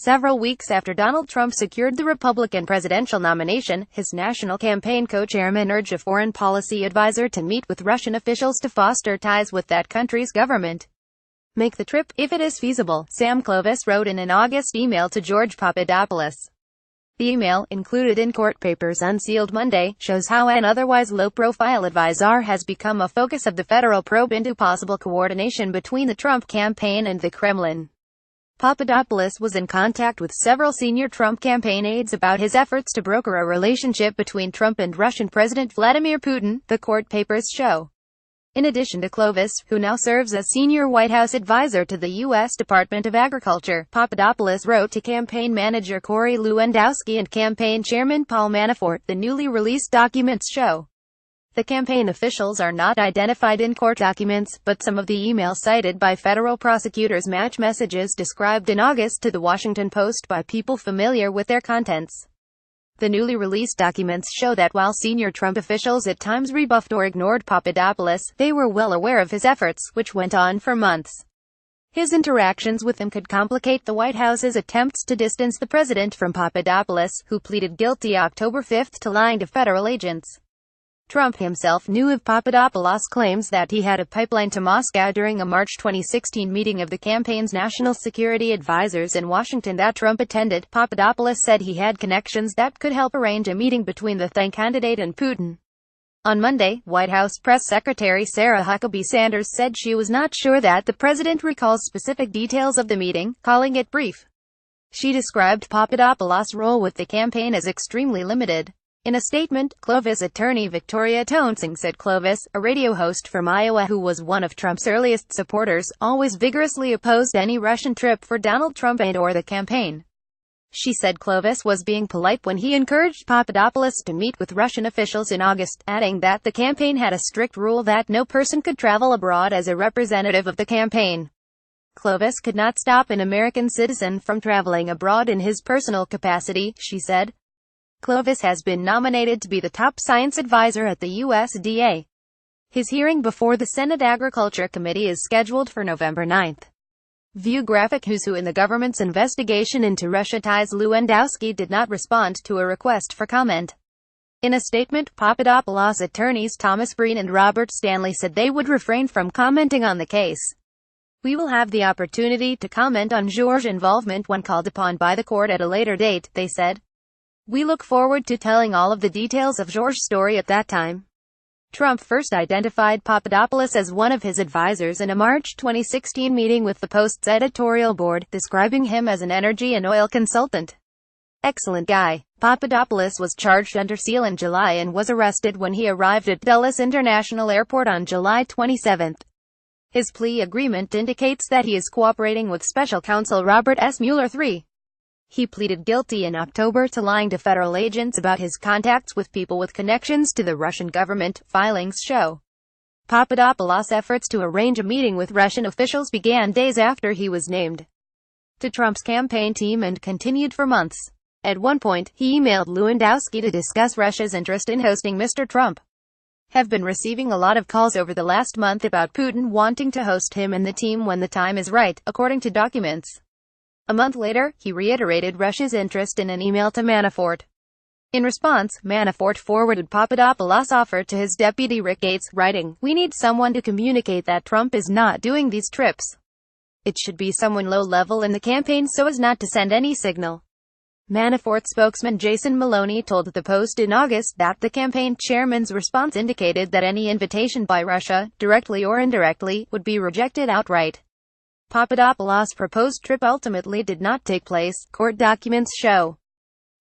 Several weeks after Donald Trump secured the Republican presidential nomination, his national campaign co-chairman urged a foreign policy advisor to meet with Russian officials to foster ties with that country's government. Make the trip, if it is feasible, Sam Clovis wrote in an August email to George Papadopoulos. The email, included in court papers unsealed Monday, shows how an otherwise low-profile advisor has become a focus of the federal probe into possible coordination between the Trump campaign and the Kremlin. Papadopoulos was in contact with several senior Trump campaign aides about his efforts to broker a relationship between Trump and Russian President Vladimir Putin, the court papers show. In addition to Clovis, who now serves as senior White House advisor to the U.S. Department of Agriculture, Papadopoulos wrote to campaign manager Corey Lewandowski and campaign chairman Paul Manafort, the newly released documents show. The campaign officials are not identified in court documents, but some of the emails cited by federal prosecutors match messages described in August to The Washington Post by people familiar with their contents. The newly released documents show that while senior Trump officials at times rebuffed or ignored Papadopoulos, they were well aware of his efforts, which went on for months. His interactions with him could complicate the White House's attempts to distance the president from Papadopoulos, who pleaded guilty October 5 to lying to federal agents. Trump himself knew of Papadopoulos' claims that he had a pipeline to Moscow during a March 2016 meeting of the campaign's national security advisors in Washington that Trump attended. Papadopoulos said he had connections that could help arrange a meeting between the then candidate and Putin. On Monday, White House Press Secretary Sarah Huckabee Sanders said she was not sure that the president recalls specific details of the meeting, calling it brief. She described Papadopoulos' role with the campaign as extremely limited. In a statement, Clovis attorney Victoria Toensing said Clovis, a radio host from Iowa who was one of Trump's earliest supporters, always vigorously opposed any Russian trip for Donald Trump and/or the campaign. She said Clovis was being polite when he encouraged Papadopoulos to meet with Russian officials in August, adding that the campaign had a strict rule that no person could travel abroad as a representative of the campaign. Clovis could not stop an American citizen from traveling abroad in his personal capacity, she said. Clovis has been nominated to be the top science advisor at the USDA. His hearing before the Senate Agriculture Committee is scheduled for November 9. View graphic. Who's who in the government's investigation into Russia ties. Lewandowski did not respond to a request for comment. In a statement, Papadopoulos attorneys Thomas Breen and Robert Stanley said they would refrain from commenting on the case. We will have the opportunity to comment on George's involvement when called upon by the court at a later date, they said. We look forward to telling all of the details of George's story at that time. Trump first identified Papadopoulos as one of his advisors in a March 2016 meeting with the Post's editorial board, describing him as an energy and oil consultant. Excellent guy. Papadopoulos was charged under seal in July and was arrested when he arrived at Dulles International Airport on July 27. His plea agreement indicates that he is cooperating with special counsel Robert S. Mueller III. He pleaded guilty in October to lying to federal agents about his contacts with people with connections to the Russian government, filings show. Papadopoulos' efforts to arrange a meeting with Russian officials began days after he was named to Trump's campaign team and continued for months. At one point, he emailed Lewandowski to discuss Russia's interest in hosting Mr. Trump. Have been receiving a lot of calls over the last month about Putin wanting to host him and the team when the time is right, according to documents. A month later, he reiterated Russia's interest in an email to Manafort. In response, Manafort forwarded Papadopoulos' offer to his deputy Rick Gates, writing, "We need someone to communicate that Trump is not doing these trips. It should be someone low-level in the campaign so as not to send any signal." Manafort spokesman Jason Maloney told the Post in August that the campaign chairman's response indicated that any invitation by Russia, directly or indirectly, would be rejected outright. Papadopoulos' proposed trip ultimately did not take place, court documents show.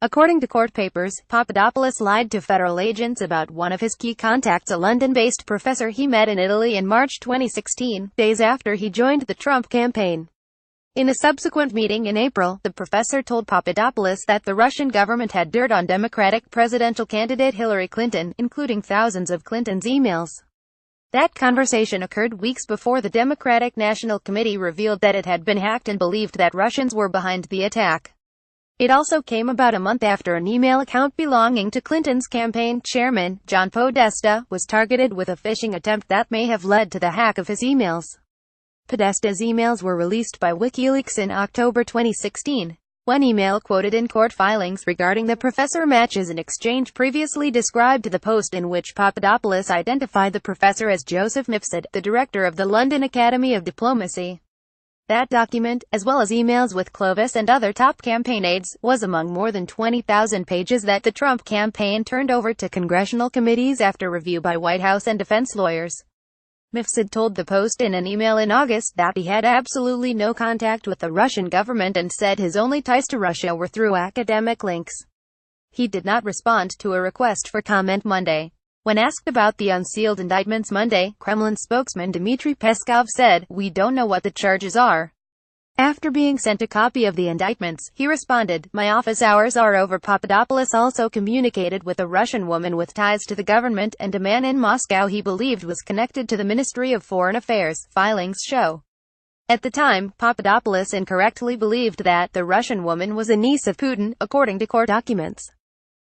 According to court papers, Papadopoulos lied to federal agents about one of his key contacts, a London-based professor he met in Italy in March 2016, days after he joined the Trump campaign. In a subsequent meeting in April, the professor told Papadopoulos that the Russian government had dirt on Democratic presidential candidate Hillary Clinton, including thousands of Clinton's emails. That conversation occurred weeks before the Democratic National Committee revealed that it had been hacked and believed that Russians were behind the attack. It also came about a month after an email account belonging to Clinton's campaign chairman, John Podesta, was targeted with a phishing attempt that may have led to the hack of his emails. Podesta's emails were released by WikiLeaks in October 2016. One email quoted in court filings regarding the professor matches an exchange previously described to the Post in which Papadopoulos identified the professor as Joseph Mifsud, the director of the London Academy of Diplomacy. That document, as well as emails with Clovis and other top campaign aides, was among more than 20,000 pages that the Trump campaign turned over to congressional committees after review by White House and defense lawyers. Mifsud told the Post in an email in August that he had absolutely no contact with the Russian government and said his only ties to Russia were through academic links. He did not respond to a request for comment Monday. When asked about the unsealed indictments Monday, Kremlin spokesman Dmitry Peskov said, "We don't know what the charges are." After being sent a copy of the indictments, he responded, "My office hours are over." Papadopoulos also communicated with a Russian woman with ties to the government, and a man in Moscow he believed was connected to the Ministry of Foreign Affairs, filings show. At the time, Papadopoulos incorrectly believed that the Russian woman was a niece of Putin, according to court documents.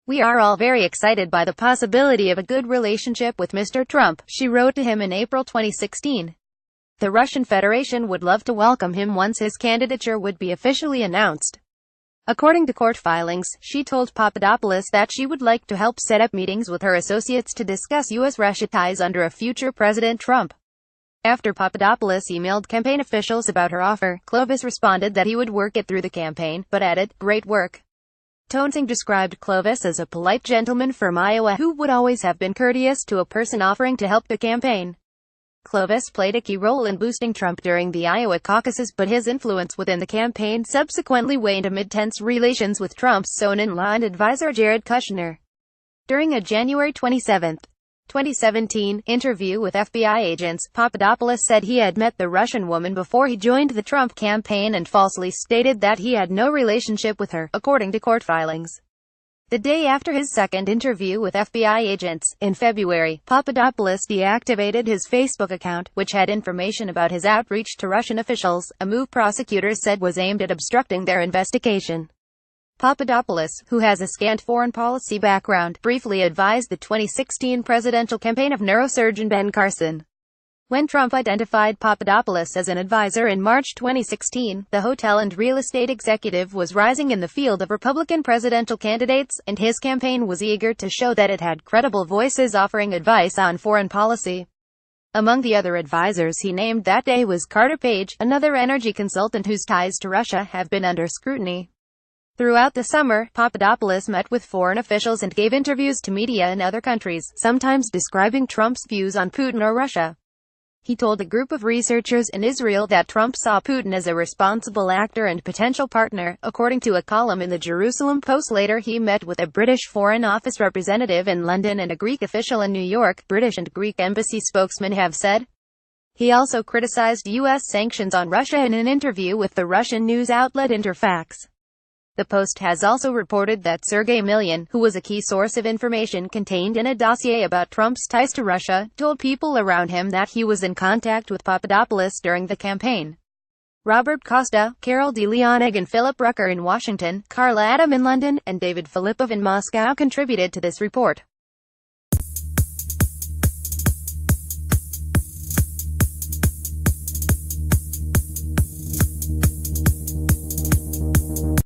"We are all very excited by the possibility of a good relationship with Mr. Trump," she wrote to him in April 2016. The Russian Federation would love to welcome him once his candidature would be officially announced. According to court filings, she told Papadopoulos that she would like to help set up meetings with her associates to discuss U.S.-Russia ties under a future President Trump. After Papadopoulos emailed campaign officials about her offer, Clovis responded that he would work it through the campaign, but added, "Great work." Toensing described Clovis as a polite gentleman from Iowa who would always have been courteous to a person offering to help the campaign. Clovis played a key role in boosting Trump during the Iowa caucuses, but his influence within the campaign subsequently waned amid tense relations with Trump's son-in-law and advisor Jared Kushner. During a January 27, 2017, interview with FBI agents, Papadopoulos said he had met the Russian woman before he joined the Trump campaign and falsely stated that he had no relationship with her, according to court filings. The day after his second interview with FBI agents, in February, Papadopoulos deactivated his Facebook account, which had information about his outreach to Russian officials, a move prosecutors said was aimed at obstructing their investigation. Papadopoulos, who has a scant foreign policy background, briefly advised the 2016 presidential campaign of neurosurgeon Ben Carson. When Trump identified Papadopoulos as an advisor in March 2016, the hotel and real estate executive was rising in the field of Republican presidential candidates, and his campaign was eager to show that it had credible voices offering advice on foreign policy. Among the other advisors he named that day was Carter Page, another energy consultant whose ties to Russia have been under scrutiny. Throughout the summer, Papadopoulos met with foreign officials and gave interviews to media in other countries, sometimes describing Trump's views on Putin or Russia. He told a group of researchers in Israel that Trump saw Putin as a responsible actor and potential partner, according to a column in the Jerusalem Post. Later he met with a British Foreign Office representative in London and a Greek official in New York, British and Greek embassy spokesmen have said. He also criticized U.S. sanctions on Russia in an interview with the Russian news outlet Interfax. The Post has also reported that Sergei Milyan, who was a key source of information contained in a dossier about Trump's ties to Russia, told people around him that he was in contact with Papadopoulos during the campaign. Robert Costa, Carol DeLeonig and Philip Rucker in Washington, Carla Adam in London, and David Filippov in Moscow contributed to this report.